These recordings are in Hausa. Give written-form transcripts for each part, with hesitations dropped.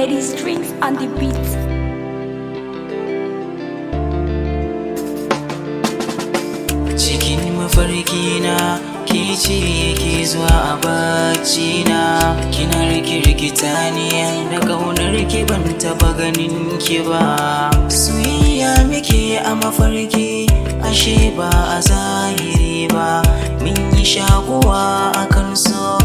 Eddie Strings on the beat. Cikin mafarki na ke ce ke zuwa a bacci na, kina rikirkita ne da kaunar ki ban taba ganin ki ba. Soyayya muke a mafarki ashe ba a zahiri ba, mun yi shakuwa a kan so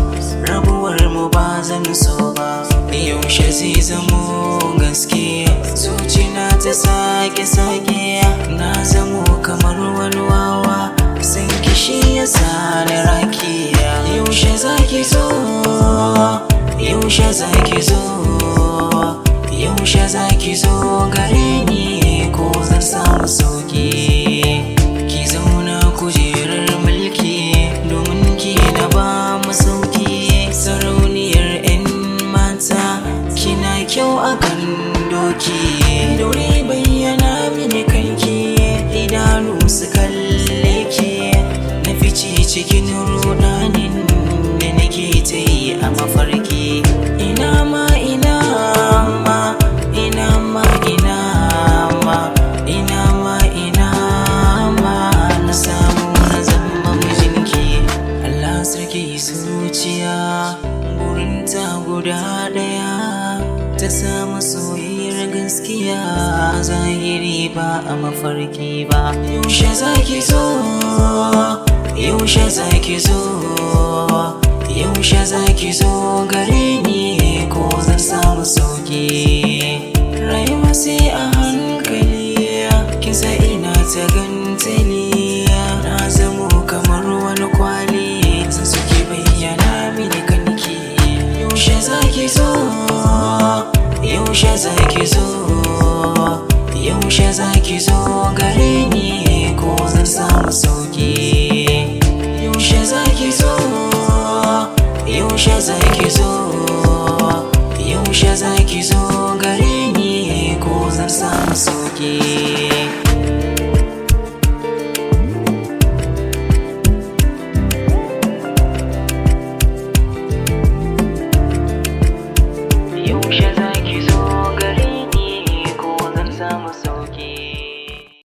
rabuwar mu ba zan so ba. Yaushe zai zamo gaske zuciya ta sake na zamo kamar wani wawa, san kishi ya sa da rakiya. Yaushe zaki zo, yaushe zaki zo, yaushe zaki zo gare ni ko zan samu sauki. Ki zauna kujerar mulki domin ki na ba mu sauki, sarauniyar 'yan mata kina kyau akan doki. Dore bayyana mini kanki idanu su kalle ki, na fice cikin rudanin da nake ta yi a mafarki. Ina ma ina ma ina ma ina ma ina ma ina ma na samu na zama mijinki. Allah sarki zuciya burinta guda daya, ta samu soyayyar gaskiya zahiri ba a mafarki ba. Yaushe zaki zo, yaushe zaki zo, yaushe zaki zo gare ni ko zan samu sauki. Rayuwa sai a hankali, kisa ina ta gantali, na zamo kamar wani kwali sun suke bayyana mini kanki. Yaushe zaki zo, yaushe zaki zo, yaushe zaki zo gare ni ko zan samu sauki. Yaushe zaki zo, yaushe zaki zo, yaushe zaki zo